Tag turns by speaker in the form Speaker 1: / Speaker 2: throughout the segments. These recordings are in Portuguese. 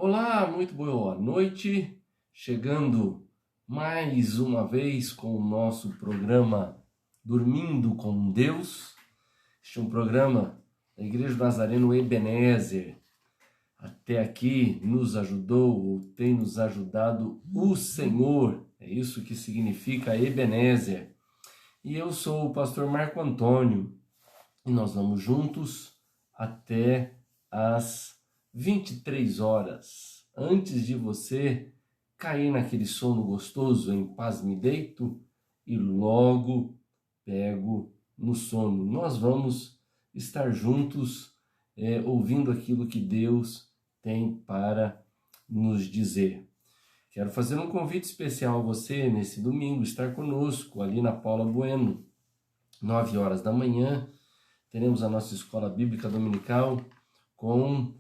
Speaker 1: Olá, muito boa noite. Chegando mais uma vez com o nosso programa Dormindo com Deus. Este é um programa da Igreja do Nazareno Ebenezer. Até aqui nos ajudou, ou tem nos ajudado o Senhor. É isso que significa Ebenezer. E eu sou o pastor Marco Antônio. E nós vamos juntos até às 23 horas. Antes de você cair naquele sono gostoso, em paz me deito e logo pego no sono. Nós vamos estar juntos ouvindo aquilo que Deus tem para nos dizer. Quero fazer um convite especial a você nesse domingo, estar conosco ali na Paula Bueno, 9 horas da manhã. Teremos a nossa escola bíblica dominical com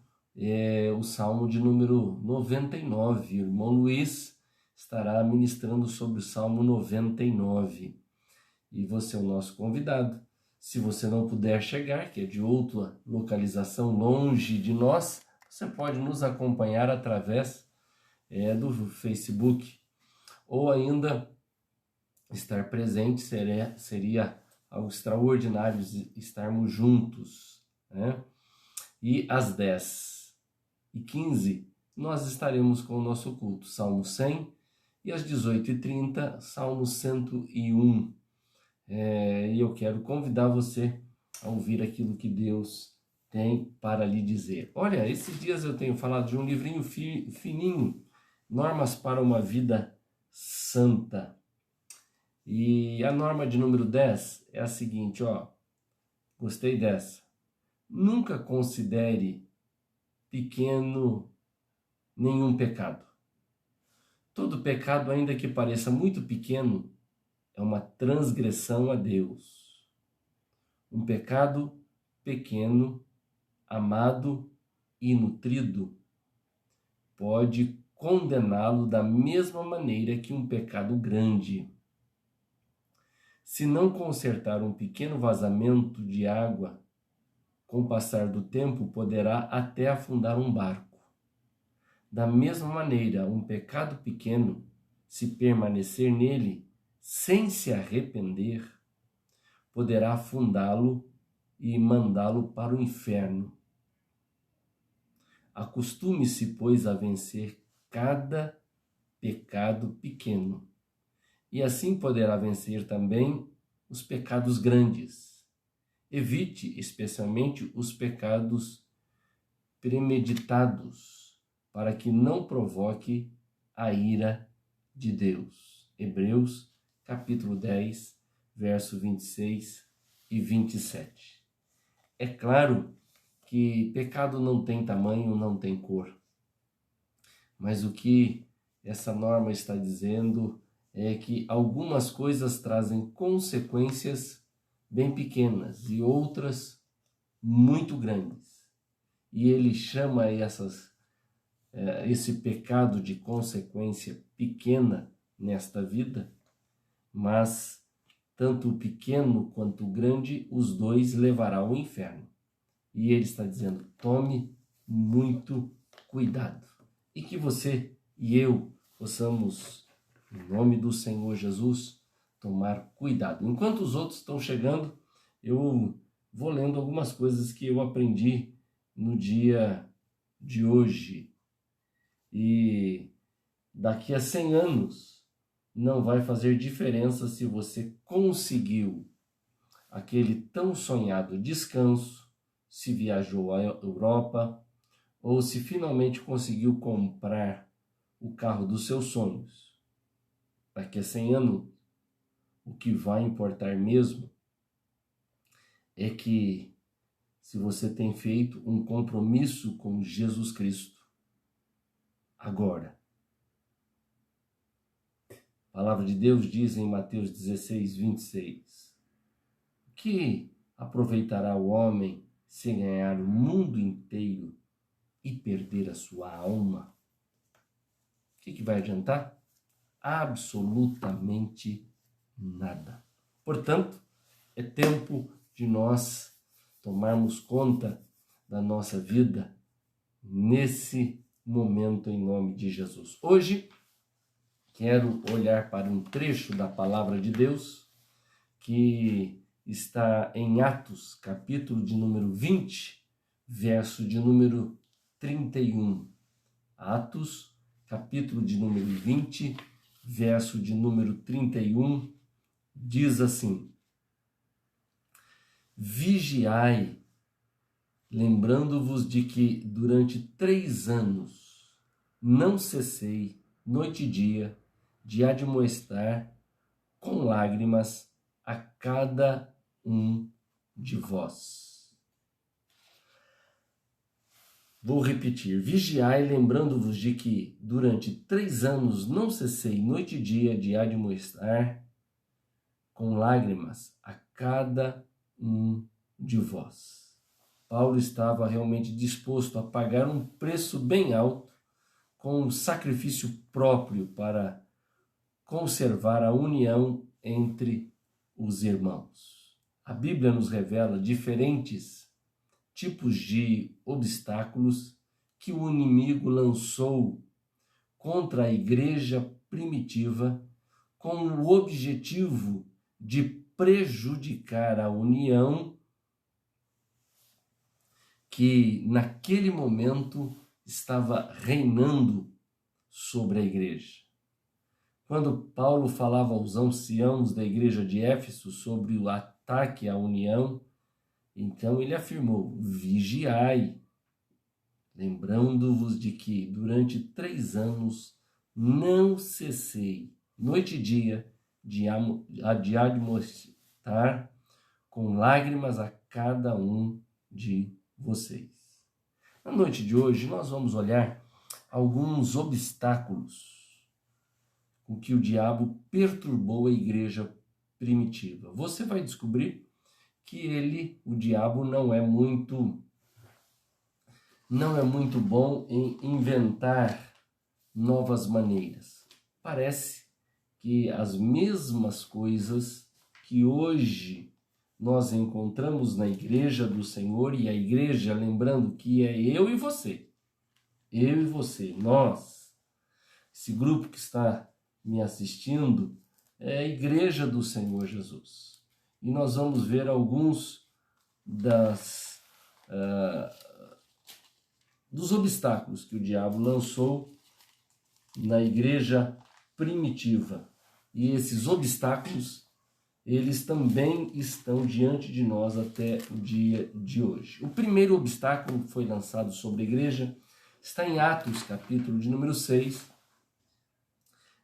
Speaker 1: o Salmo de número 99. O irmão Luiz estará ministrando sobre o Salmo 99. E você é o nosso convidado. Se você não puder chegar, que é de outra localização longe de nós, você pode nos acompanhar através do Facebook. Ou ainda estar presente seria algo extraordinário estarmos juntos, né? E às 10h15 nós estaremos com o nosso culto, Salmo 100, e às 18h30, Salmo 101. E eu quero convidar você a ouvir aquilo que Deus tem para lhe dizer. Olha, esses dias eu tenho falado de um livrinho fininho, Normas para uma Vida Santa. E a norma de número 10 é a seguinte, gostei dessa. Nunca considere pequeno nenhum pecado. Todo pecado, ainda que pareça muito pequeno, é uma transgressão a Deus. Um pecado pequeno, amado e nutrido pode condená-lo da mesma maneira que um pecado grande. Se não consertar um pequeno vazamento de água, com o passar do tempo poderá até afundar um barco. Da mesma maneira, um pecado pequeno, se permanecer nele sem se arrepender, poderá afundá-lo e mandá-lo para o inferno. Acostume-se, pois, a vencer cada pecado pequeno, e assim poderá vencer também os pecados grandes. Evite especialmente os pecados premeditados, para que não provoque a ira de Deus. Hebreus, capítulo 10, verso 26 e 27. É claro que pecado não tem tamanho, não tem cor. Mas o que essa norma está dizendo é que algumas coisas trazem consequências bem pequenas e outras muito grandes. E ele chama esse pecado de consequência pequena nesta vida, mas tanto o pequeno quanto o grande, os dois levará ao inferno. E ele está dizendo, tome muito cuidado. E que você e eu possamos, em nome do Senhor Jesus, tomar cuidado. Enquanto os outros estão chegando, eu vou lendo algumas coisas que eu aprendi no dia de hoje. E daqui a 100 anos não vai fazer diferença se você conseguiu aquele tão sonhado descanso, se viajou à Europa ou se finalmente conseguiu comprar o carro dos seus sonhos. Daqui a 100 anos, o que vai importar mesmo é que se você tem feito um compromisso com Jesus Cristo agora. A palavra de Deus diz em Mateus 16, 26, que aproveitará o homem se ganhar o mundo inteiro e perder a sua alma? O que vai adiantar? Absolutamente nada. Portanto, é tempo de nós tomarmos conta da nossa vida nesse momento em nome de Jesus. Hoje quero olhar para um trecho da palavra de Deus que está em Atos, capítulo de número 20, verso de número 31. Atos, capítulo de número 20, verso de número 31, diz assim: Vigiai, lembrando-vos de que durante 3 anos não cessei, noite e dia, de admoestar com lágrimas a cada um de vós. Vou repetir: vigiai, lembrando-vos de que durante 3 anos não cessei, noite e dia, de admoestar com lágrimas a cada um de vós. Paulo estava realmente disposto a pagar um preço bem alto com um sacrifício próprio para conservar a união entre os irmãos. A Bíblia nos revela diferentes tipos de obstáculos que o inimigo lançou contra a igreja primitiva com o objetivo de prejudicar a união que naquele momento estava reinando sobre a igreja. Quando Paulo falava aos anciãos da igreja de Éfeso sobre o ataque à união, então ele afirmou: vigiai, lembrando-vos de que durante 3 anos não cessei, noite e dia, de admoestar com lágrimas a cada um de vocês. Na noite de hoje nós vamos olhar alguns obstáculos com que o diabo perturbou a igreja primitiva. Você vai descobrir que o diabo, não é muito bom em inventar novas maneiras. Parece que as mesmas coisas que hoje nós encontramos na igreja do Senhor, e a igreja, lembrando que é eu e você, nós, esse grupo que está me assistindo, é a igreja do Senhor Jesus. E nós vamos ver alguns dos obstáculos que o diabo lançou na igreja primitiva. E esses obstáculos, eles também estão diante de nós até o dia de hoje. O primeiro obstáculo que foi lançado sobre a igreja está em Atos, capítulo de número 6,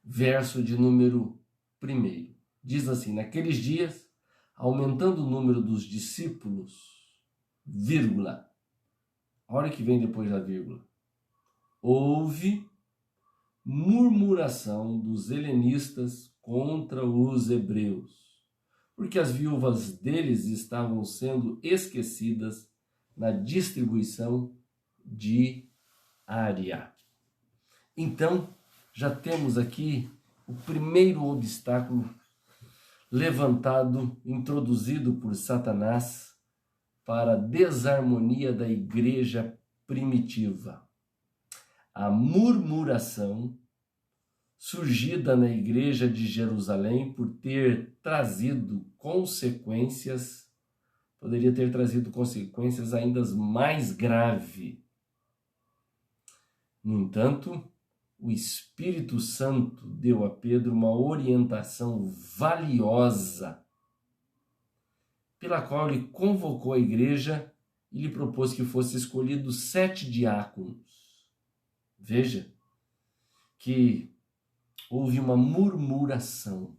Speaker 1: verso de número 1. Diz assim: naqueles dias, aumentando o número dos discípulos, vírgula, a hora que vem depois da vírgula, houve murmuração dos helenistas contra os hebreus, porque as viúvas deles estavam sendo esquecidas na distribuição diária. Então, já temos aqui o primeiro obstáculo levantado, introduzido por Satanás para a desarmonia da igreja primitiva. A murmuração surgida na igreja de Jerusalém por ter trazido consequências, poderia ter trazido consequências ainda mais graves. No entanto, o Espírito Santo deu a Pedro uma orientação valiosa, pela qual ele convocou a igreja e lhe propôs que fosse escolhidos 7 diáconos. Veja que houve uma murmuração.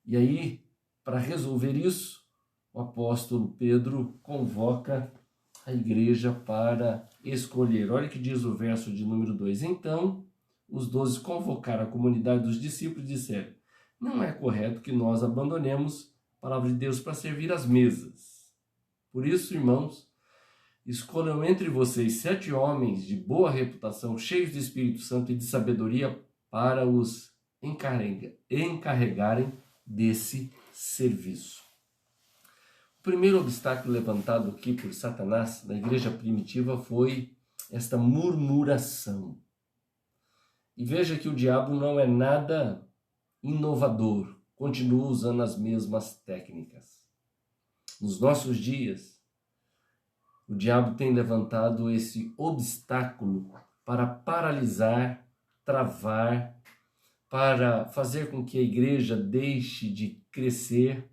Speaker 1: E aí, para resolver isso, o apóstolo Pedro convoca a igreja para escolher. Olha o que diz o verso de número 2. Então, os 12 convocaram a comunidade dos discípulos e disseram: não é correto que nós abandonemos a palavra de Deus para servir às mesas. Por isso, irmãos, escolham entre vocês 7 homens de boa reputação, cheios de Espírito Santo e de sabedoria, para os encarregarem desse serviço. O primeiro obstáculo levantado aqui por Satanás na igreja primitiva foi esta murmuração. E veja que o diabo não é nada inovador, continua usando as mesmas técnicas. Nos nossos dias, o diabo tem levantado esse obstáculo para paralisar, travar, para fazer com que a igreja deixe de crescer.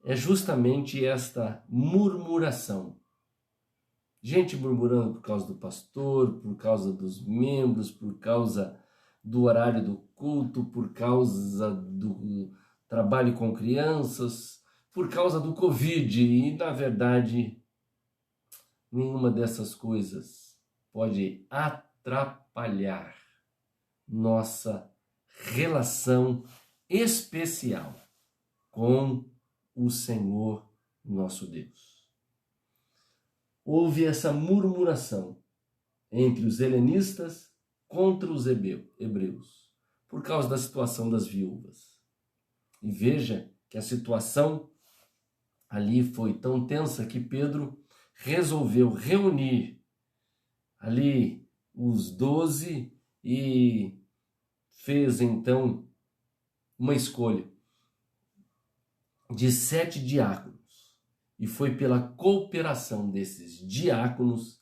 Speaker 1: É justamente esta murmuração. Gente murmurando por causa do pastor, por causa dos membros, por causa do horário do culto, por causa do trabalho com crianças, por causa do Covid. E, na verdade, nenhuma dessas coisas pode atrapalhar nossa relação especial com o Senhor nosso Deus. Houve essa murmuração entre os helenistas contra os hebreus, por causa da situação das viúvas. E veja que a situação ali foi tão tensa que Pedro resolveu reunir ali os 12 e fez então uma escolha de 7 diáconos. E foi pela cooperação desses diáconos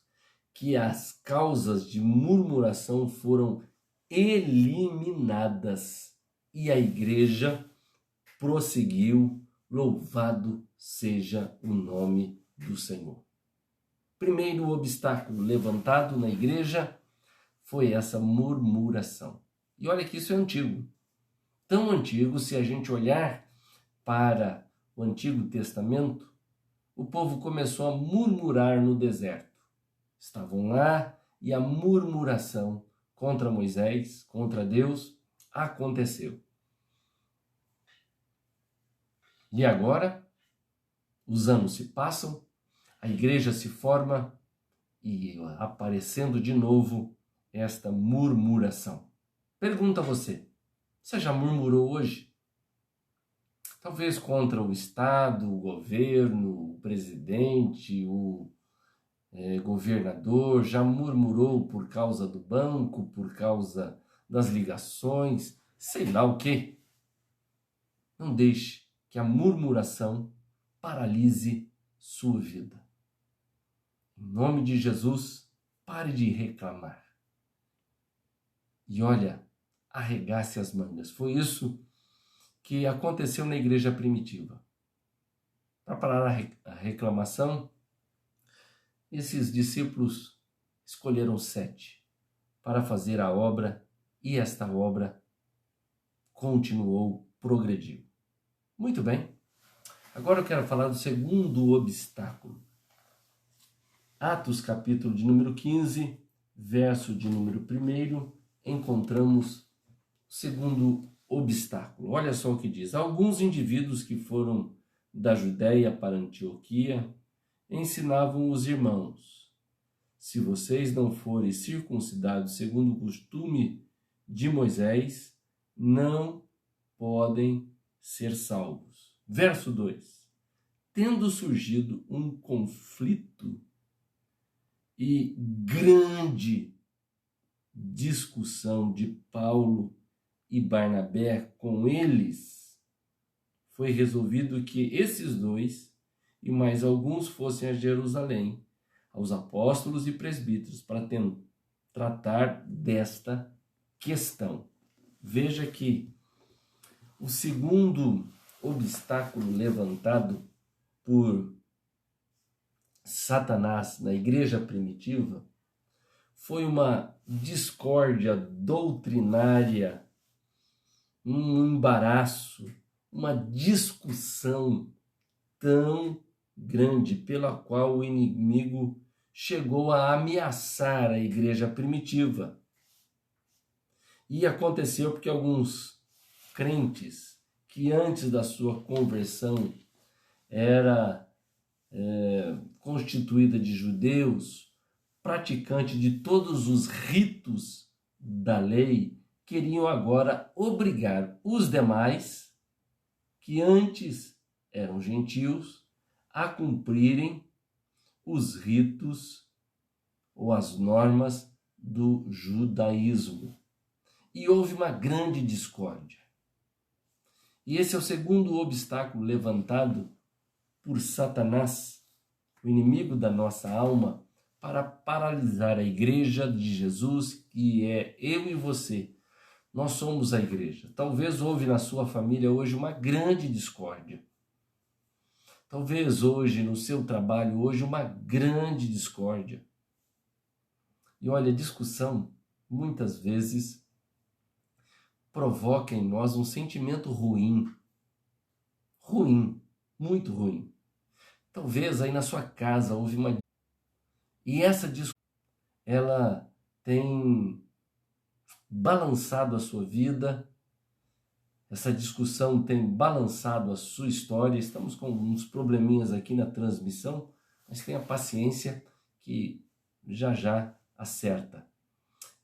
Speaker 1: que as causas de murmuração foram eliminadas e a igreja prosseguiu. Louvado seja o nome do Senhor. Primeiro obstáculo levantado na igreja foi essa murmuração. E olha que isso é antigo. Tão antigo, se a gente olhar para o Antigo Testamento, o povo começou a murmurar no deserto. Estavam lá e a murmuração contra Moisés, contra Deus, aconteceu. E agora, os anos se passam, a igreja se forma e aparecendo de novo esta murmuração. Pergunta a você, você já murmurou hoje? Talvez contra o Estado, o governo, o presidente, o governador, já murmurou por causa do banco, por causa das ligações, sei lá o quê. Não deixe que a murmuração paralise sua vida. Em nome de Jesus, pare de reclamar. E olha, arregace as mangas. Foi isso que aconteceu na igreja primitiva. Para parar a reclamação, esses discípulos escolheram 7 para fazer a obra e esta obra continuou, progrediu. Muito bem, agora eu quero falar do segundo obstáculo. Atos capítulo de número 15, verso de número 1, encontramos o segundo obstáculo. Olha só o que diz. Alguns indivíduos que foram da Judéia para Antioquia ensinavam os irmãos: se vocês não forem circuncidados segundo o costume de Moisés, não podem ser salvos. Verso 2. Tendo surgido um conflito e grande discussão de Paulo e Barnabé com eles, foi resolvido que esses dois e mais alguns fossem a Jerusalém, aos apóstolos e presbíteros, para tratar desta questão. Veja que o segundo obstáculo levantado por Satanás na igreja primitiva foi uma discórdia doutrinária, um embaraço, uma discussão tão grande pela qual o inimigo chegou a ameaçar a igreja primitiva. E aconteceu porque alguns crentes que antes da sua conversão era constituída de judeus, praticante de todos os ritos da lei, queriam agora obrigar os demais, que antes eram gentios, a cumprirem os ritos ou as normas do judaísmo. E houve uma grande discórdia. E esse é o segundo obstáculo levantado por Satanás, o inimigo da nossa alma, para paralisar a igreja de Jesus, que é eu e você. Nós somos a igreja. Talvez houve na sua família hoje uma grande discórdia. Talvez hoje no seu trabalho, hoje uma grande discórdia. E olha, discussão muitas vezes provoca em nós um sentimento ruim. Ruim, muito ruim. Talvez aí na sua casa houve uma... E essa discussão, ela tem balançado a sua vida, essa discussão tem balançado a sua história. Estamos com uns probleminhas aqui na transmissão, mas tenha paciência que já acerta.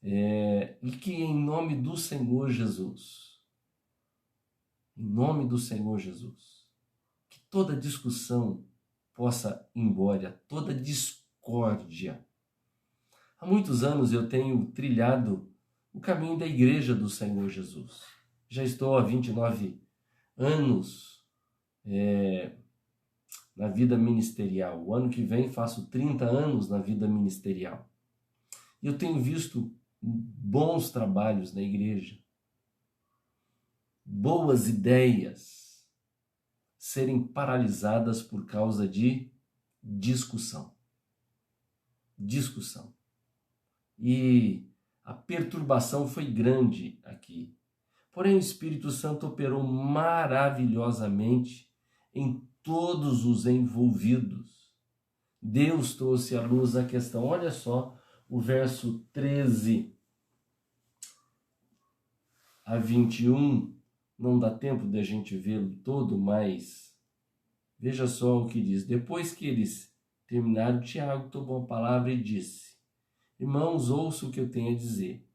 Speaker 1: E que em nome do Senhor Jesus, que toda discussão possa ir embora, toda discórdia. Há muitos anos eu tenho trilhado o caminho da igreja do Senhor Jesus. Já estou há 29 anos na vida ministerial. O ano que vem faço 30 anos na vida ministerial. E eu tenho visto bons trabalhos na igreja, boas ideias serem paralisadas por causa de discussão. E a perturbação foi grande aqui. Porém, o Espírito Santo operou maravilhosamente em todos os envolvidos. Deus trouxe à luz a questão. Olha só o verso 13 a 21. Não dá tempo de a gente vê-lo todo, mas veja só o que diz. Depois que eles terminaram, Tiago tomou a palavra e disse: irmãos, ouça o que eu tenho a dizer.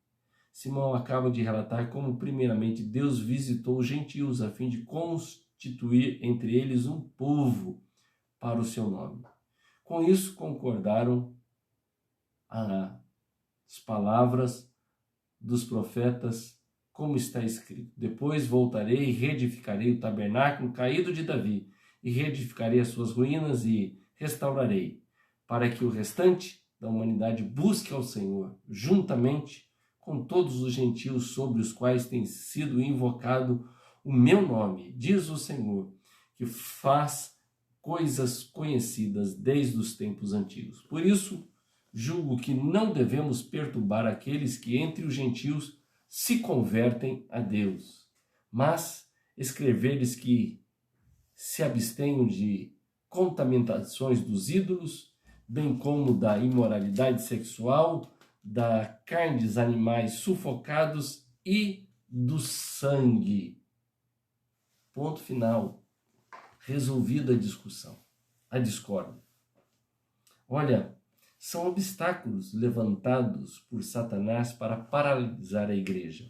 Speaker 1: Simão acaba de relatar como, primeiramente, Deus visitou os gentios a fim de constituir entre eles um povo para o seu nome. Com isso, concordaram as palavras dos profetas, como está escrito: depois voltarei e reedificarei o tabernáculo caído de Davi, e reedificarei as suas ruínas e restaurarei, para que o restante da humanidade busque ao Senhor, juntamente com todos os gentios sobre os quais tem sido invocado o meu nome, diz o Senhor, que faz coisas conhecidas desde os tempos antigos. Por isso, julgo que não devemos perturbar aqueles que entre os gentios se convertem a Deus, mas escrever-lhes que se abstenham de contaminações dos ídolos, bem como da imoralidade sexual, da carne dos animais sufocados e do sangue. Ponto final. Resolvida a discussão, a discórdia. Olha, são obstáculos levantados por Satanás para paralisar a igreja.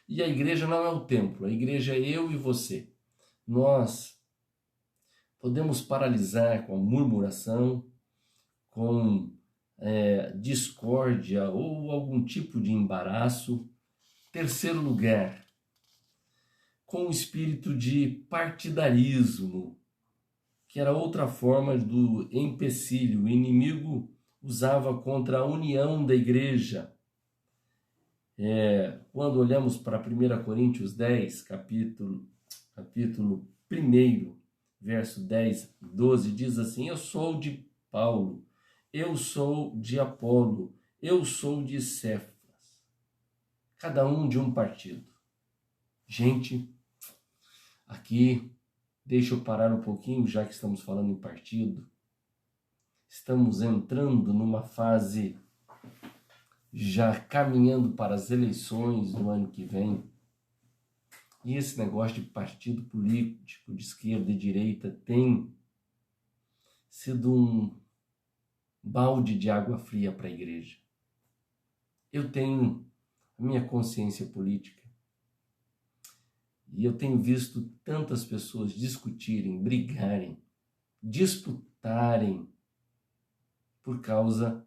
Speaker 1: E a igreja não é o templo, a igreja é eu e você. Nós podemos paralisar com a murmuração, com discórdia ou algum tipo de embaraço. Terceiro lugar, com o espírito de partidarismo, que era outra forma do empecilho. O inimigo usava contra a união da igreja. Quando olhamos para 1 Coríntios 10, capítulo 1, verso 10, 12, diz assim: eu sou de Paulo, eu sou de Apolo, eu sou de Cefas. Cada um de um partido. Gente, aqui, deixa eu parar um pouquinho, já que estamos falando em partido. Estamos entrando numa fase, já caminhando para as eleições do ano que vem. E esse negócio de partido político, de esquerda e direita, tem sido um balde de água fria para a igreja. Eu tenho a minha consciência política e eu tenho visto tantas pessoas discutirem, brigarem, disputarem por causa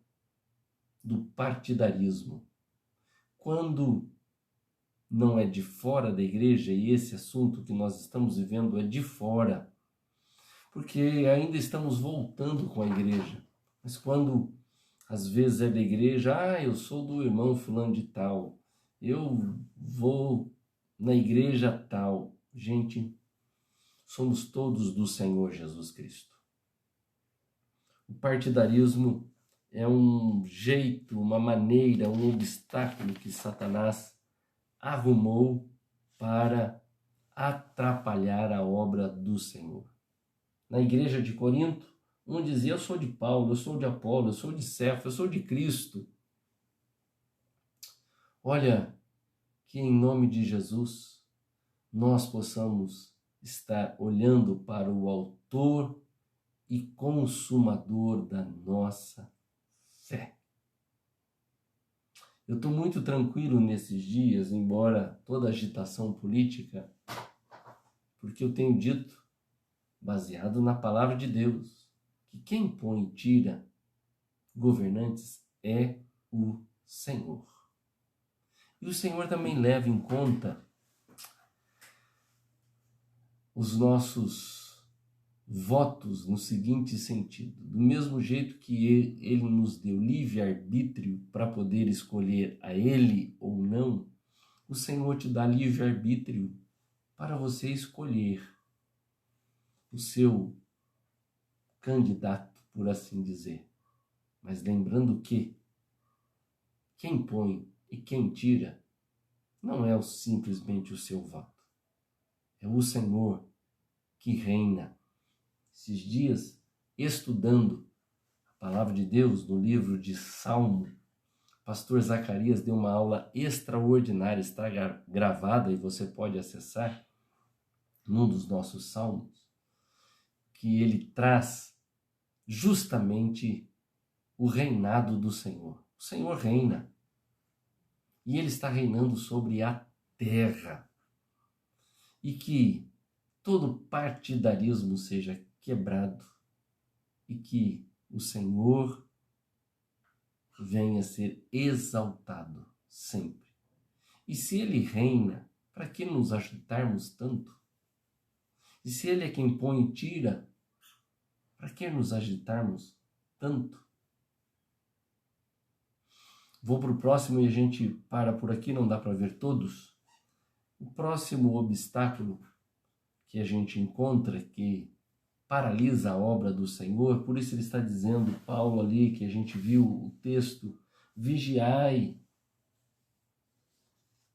Speaker 1: do partidarismo. Quando não é de fora da igreja, e esse assunto que nós estamos vivendo é de fora, porque ainda estamos voltando com a igreja. Mas quando às vezes é da igreja, eu sou do irmão fulano de tal, eu vou na igreja tal. Gente, somos todos do Senhor Jesus Cristo. O partidarismo é um jeito, uma maneira, um obstáculo que Satanás arrumou para atrapalhar a obra do Senhor. Na igreja de Corinto, um dizia: eu sou de Paulo, eu sou de Apolo, eu sou de Cefas, eu sou de Cristo. Olha, que em nome de Jesus nós possamos estar olhando para o autor e consumador da nossa fé. Eu estou muito tranquilo nesses dias, embora toda agitação política, porque eu tenho dito, baseado na palavra de Deus, que quem põe e tira governantes é o Senhor. E o Senhor também leva em conta os nossos votos no seguinte sentido: do mesmo jeito que ele nos deu livre-arbítrio para poder escolher a ele ou não, o Senhor te dá livre-arbítrio para você escolher o seu candidato, por assim dizer. Mas lembrando que quem põe e quem tira não é simplesmente o seu voto. É o Senhor que reina. Esses dias, estudando a palavra de Deus no livro de Salmo, pastor Zacarias deu uma aula extraordinária, está gravada e você pode acessar num dos nossos salmos, que ele traz justamente o reinado do Senhor. O Senhor reina e ele está reinando sobre a terra. E que todo partidarismo seja quebrado e que o Senhor venha a ser exaltado sempre. E se ele reina, para que nos agitarmos tanto? E se ele é quem põe e tira, para que nos agitarmos tanto? Vou para o próximo e a gente para por aqui, não dá para ver todos. O próximo obstáculo que a gente encontra, que paralisa a obra do Senhor, por isso ele está dizendo, Paulo ali, que a gente viu o texto: vigiai,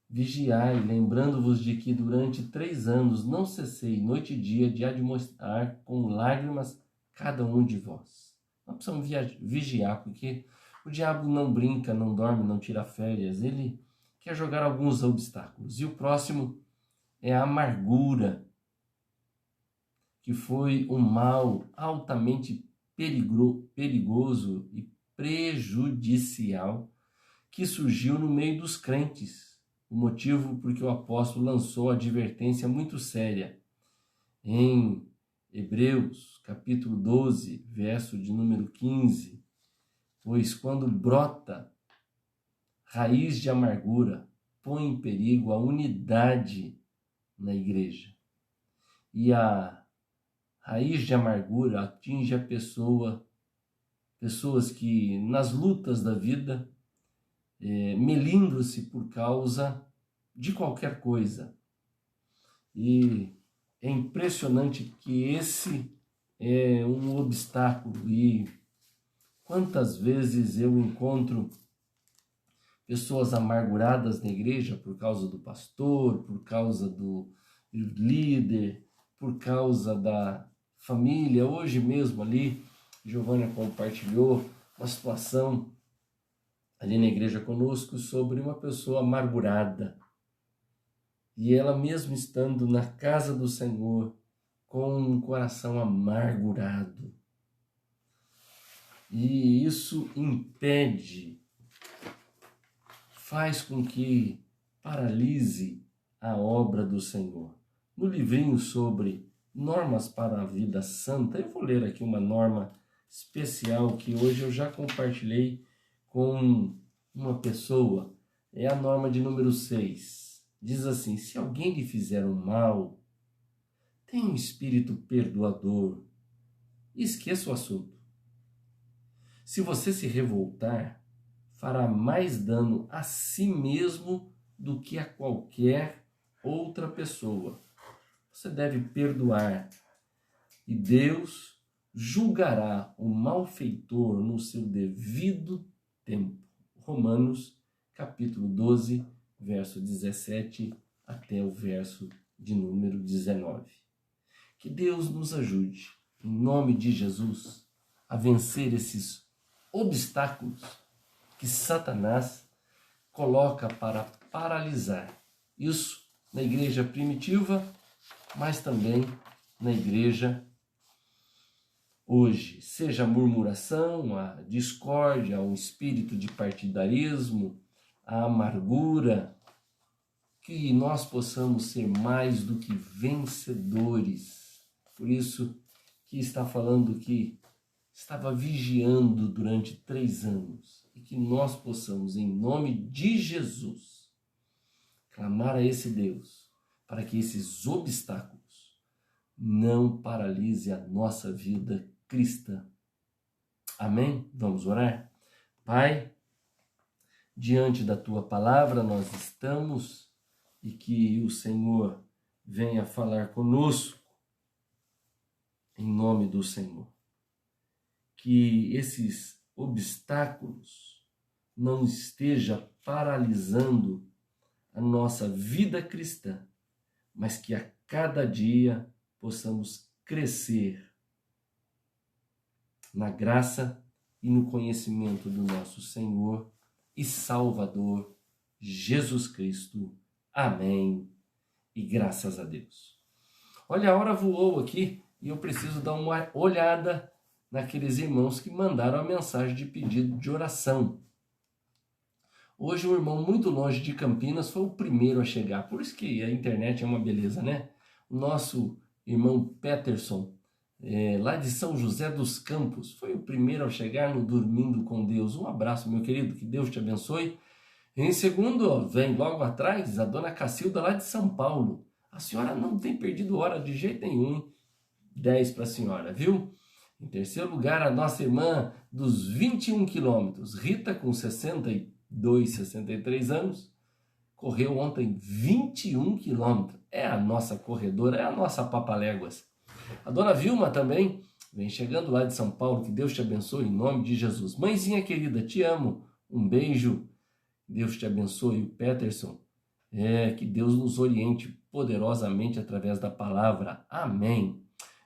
Speaker 1: vigiai, lembrando-vos de que durante 3 anos não cessei noite e dia de admoestar com lágrimas cada um de vós. Nós precisamos vigiar, porque o diabo não brinca, não dorme, não tira férias, ele quer jogar alguns obstáculos. E o próximo é a amargura, que foi um mal altamente perigoso e prejudicial que surgiu no meio dos crentes. O motivo porque o apóstolo lançou a advertência muito séria em Hebreus, capítulo 12, verso de número 15. Pois quando brota raiz de amargura, põe em perigo a unidade na igreja. E a raiz de amargura atinge a pessoas que nas lutas da vida melindram-se por causa de qualquer coisa. E é impressionante que esse é um obstáculo. E quantas vezes eu encontro pessoas amarguradas na igreja por causa do pastor, por causa do líder, por causa da família. Hoje mesmo ali, Giovânia compartilhou uma situação ali na igreja conosco sobre uma pessoa amargurada. E ela mesmo estando na casa do Senhor, com um coração amargurado. E isso impede, faz com que paralise a obra do Senhor. No livrinho sobre normas para a vida santa, eu vou ler aqui uma norma especial que hoje eu já compartilhei com uma pessoa. É a norma de número 6. Diz assim: se alguém lhe fizer um mal, tenha um espírito perdoador e esqueça o assunto. Se você se revoltar, fará mais dano a si mesmo do que a qualquer outra pessoa. Você deve perdoar e Deus julgará o malfeitor no seu devido tempo. Romanos, capítulo 12, verso 17 até o verso de número 19. Que Deus nos ajude, em nome de Jesus, a vencer esses obstáculos que Satanás coloca para paralisar. Isso na igreja primitiva, mas também na igreja hoje. Seja a murmuração, a discórdia, o espírito de partidarismo, a amargura, que nós possamos ser mais do que vencedores. Por isso que está falando que estava vigiando durante 3 anos e que nós possamos, em nome de Jesus, clamar a esse Deus para que esses obstáculos não paralisem a nossa vida cristã. Amém? Vamos orar? Pai, diante da Tua palavra nós estamos e que o Senhor venha falar conosco em nome do Senhor. Que esses obstáculos não estejam paralisando a nossa vida cristã, mas que a cada dia possamos crescer na graça e no conhecimento do nosso Senhor e Salvador Jesus Cristo. Amém. E graças a Deus. Olha, a hora voou aqui e eu preciso dar uma olhada naqueles irmãos que mandaram a mensagem de pedido de oração. Hoje um irmão muito longe de Campinas foi o primeiro a chegar, por isso que a internet é uma beleza, né? O nosso irmão Peterson, lá de São José dos Campos, foi o primeiro a chegar no Dormindo com Deus. Um abraço, meu querido, que Deus te abençoe. Em segundo, vem logo atrás a dona Cacilda, lá de São Paulo. A senhora não tem perdido hora de jeito nenhum, hein? 10 para a senhora, viu? Em terceiro lugar, a nossa irmã dos 21 quilômetros, Rita, com 62, 63 anos, correu ontem 21 quilômetros. É a nossa corredora, é a nossa papaléguas. A dona Vilma também vem chegando lá de São Paulo, que Deus te abençoe em nome de Jesus. Mãezinha querida, te amo, um beijo, Deus te abençoe. O Peterson, que Deus nos oriente poderosamente através da palavra. Amém.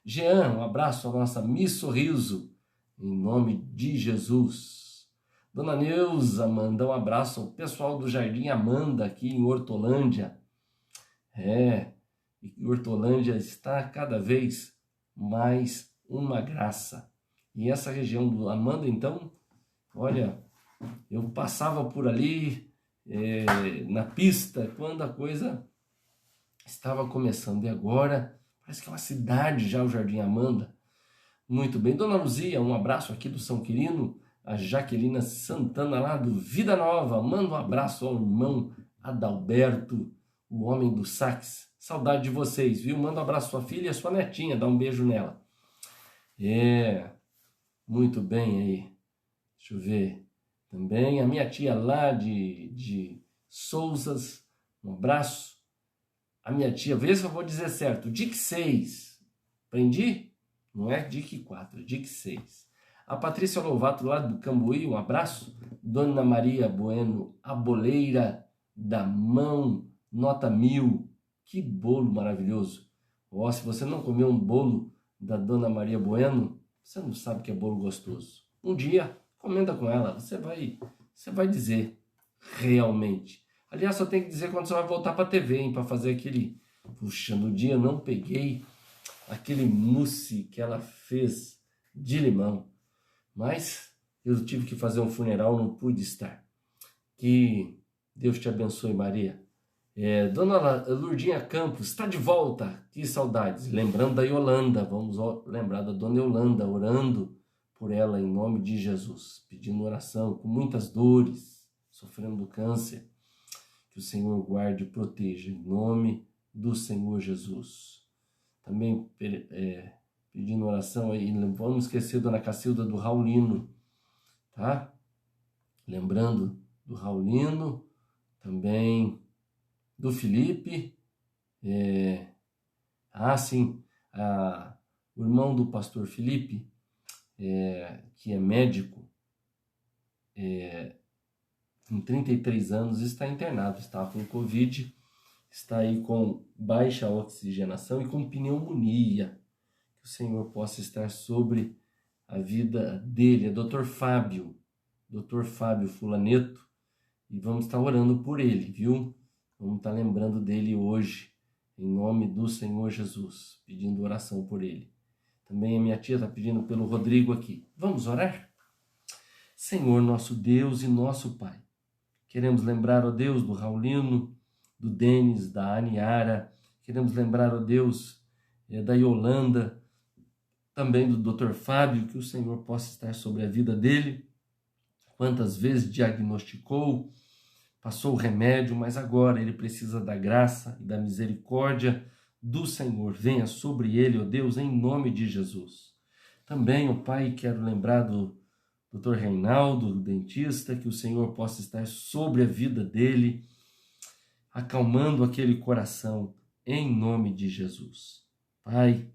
Speaker 1: Jean, um abraço à nossa Miss Sorriso, em nome de Jesus. Dona Neuza, manda um abraço ao pessoal do Jardim Amanda, aqui em Hortolândia. E Hortolândia está cada vez mais uma graça. E essa região do Amanda, então, olha, eu passava por ali na pista quando a coisa estava começando. E agora parece que é uma cidade já o Jardim Amanda. Muito bem. Dona Luzia, um abraço aqui do São Quirino. A Jaquelina Santana lá do Vida Nova. Manda um abraço ao irmão Adalberto, o homem do sax. Saudade de vocês, viu? Manda um abraço à sua filha e à sua netinha. Dá um beijo nela. Muito bem aí. Deixa eu ver. Também a minha tia lá de Souzas. Um abraço. A minha tia, vê se eu vou dizer certo, DIC 6, aprendi? Não é DIC 4, é DIC 6. A Patrícia Lovato lá do Cambuí, um abraço. Dona Maria Bueno, a boleira da mão, nota 1000, que bolo maravilhoso. Se você não comeu um bolo da Dona Maria Bueno, você não sabe que é bolo gostoso. Um dia, comenta com ela, você vai dizer realmente. Aliás, só tem que dizer quando você vai voltar para a TV, hein, para fazer aquele... Puxa, no dia eu não peguei aquele mousse que ela fez de limão. Mas eu tive que fazer um funeral, não pude estar. Que Deus te abençoe, Maria. Dona Lurdinha Campos, está de volta. Que saudades. Lembrando da Yolanda, vamos lembrar da Dona Yolanda, orando por ela em nome de Jesus, pedindo oração, com muitas dores, sofrendo do câncer. Que o Senhor guarde e proteja em nome do Senhor Jesus. Também pedindo oração aí, vamos esquecer Dona Cacilda do Raulino, tá? Lembrando do Raulino, também do Felipe, sim, o irmão do pastor Felipe, que é médico, com 33 anos, está internado, está com Covid, está aí com baixa oxigenação e com pneumonia. Que o Senhor possa estar sobre a vida dele, é Dr. Fábio Fulaneto, e vamos estar orando por ele, viu? Vamos estar lembrando dele hoje, em nome do Senhor Jesus, pedindo oração por ele. Também a minha tia está pedindo pelo Rodrigo aqui. Vamos orar? Senhor, nosso Deus e nosso Pai, queremos lembrar, ó Deus, do Raulino, do Denis, da Aniara, queremos lembrar, ó Deus, da Yolanda, também do Dr. Fábio, que o Senhor possa estar sobre a vida dele. Quantas vezes diagnosticou, passou o remédio, mas agora ele precisa da graça e da misericórdia do Senhor. Venha sobre ele, ó Deus, em nome de Jesus. Também, ó Pai, quero lembrar do Dr. Reinaldo, do dentista, que o Senhor possa estar sobre a vida dele, acalmando aquele coração, em nome de Jesus. Pai,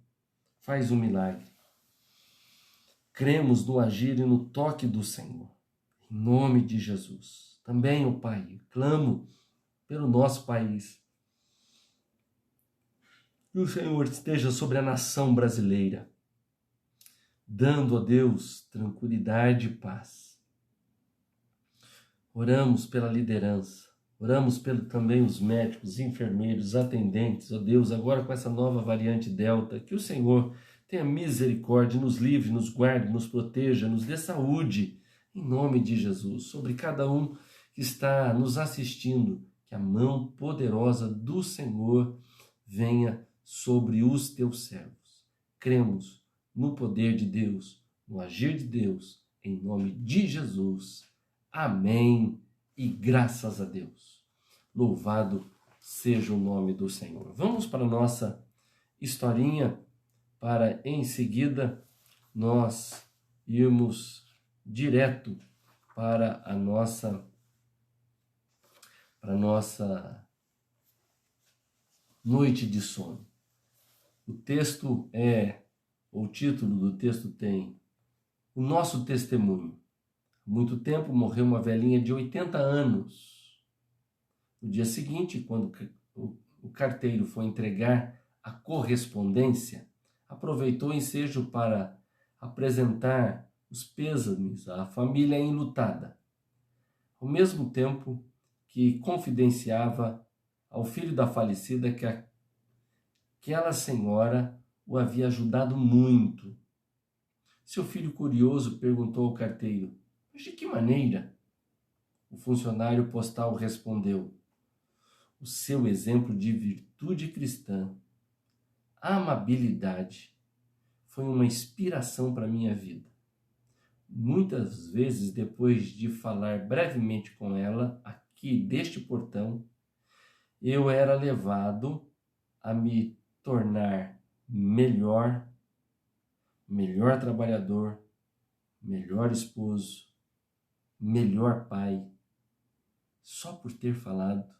Speaker 1: faz um milagre. Cremos no agir e no toque do Senhor, em nome de Jesus. Também, ó Pai, clamo pelo nosso país. Que o Senhor esteja sobre a nação brasileira, dando a Deus tranquilidade e paz. Oramos pela liderança, oramos também os médicos, enfermeiros, atendentes, ó Deus, agora com essa nova variante Delta, que o Senhor tenha misericórdia, nos livre, nos guarde, nos proteja, nos dê saúde, em nome de Jesus, sobre cada um que está nos assistindo, que a mão poderosa do Senhor venha sobre os teus servos. Cremos no poder de Deus, no agir de Deus, em nome de Jesus. Amém e graças a Deus. Louvado seja o nome do Senhor. Vamos para a nossa historinha, para em seguida nós irmos direto para a nossa noite de sono. O título do texto tem o nosso testemunho. Há muito tempo morreu uma velhinha de 80 anos. No dia seguinte, quando o carteiro foi entregar a correspondência, aproveitou o ensejo para apresentar os pêsames à família enlutada, ao mesmo tempo que confidenciava ao filho da falecida que aquela senhora o havia ajudado muito. Seu filho, curioso, perguntou ao carteiro: mas de que maneira? O funcionário postal respondeu: o seu exemplo de virtude cristã, amabilidade, foi uma inspiração para a minha vida. Muitas vezes, depois de falar brevemente com ela, aqui deste portão, eu era levado a me tornar melhor trabalhador, melhor esposo, melhor pai, só por ter falado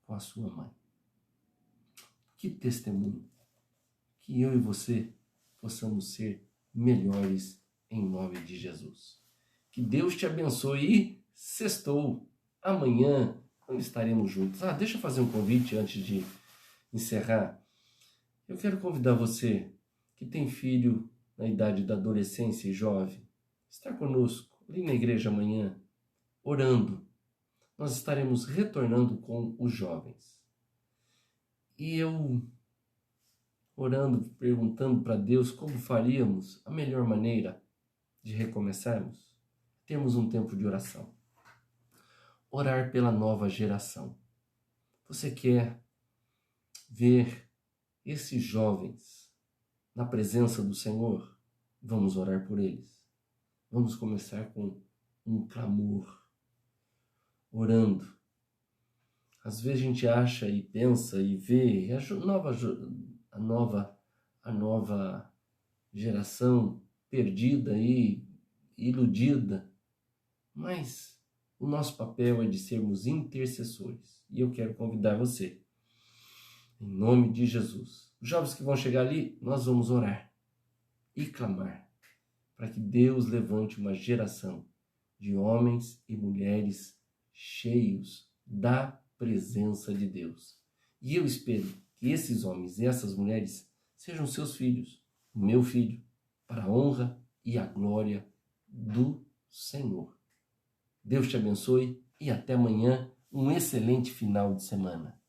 Speaker 1: com a sua mãe. Que testemunho! Que eu e você possamos ser melhores em nome de Jesus. Que Deus te abençoe e sextou. Amanhã estaremos juntos. Deixa eu fazer um convite antes de encerrar. Eu quero convidar você que tem filho na idade da adolescência e jovem, estar conosco ali na igreja amanhã, orando. Nós estaremos retornando com os jovens. E eu orando, perguntando para Deus como faríamos a melhor maneira de recomeçarmos. Temos um tempo de oração. Orar pela nova geração. Você quer ver esses jovens na presença do Senhor? Vamos orar por eles. Vamos começar com um clamor, orando. Às vezes a gente acha e pensa e vê a nova geração perdida e iludida, mas o nosso papel é de sermos intercessores. E eu quero convidar você, em nome de Jesus. Os jovens que vão chegar ali, nós vamos orar e clamar para que Deus levante uma geração de homens e mulheres cheios da presença de Deus. E eu espero que esses homens e essas mulheres sejam seus filhos, o meu filho, para a honra e a glória do Senhor. Deus te abençoe e até amanhã, um excelente final de semana.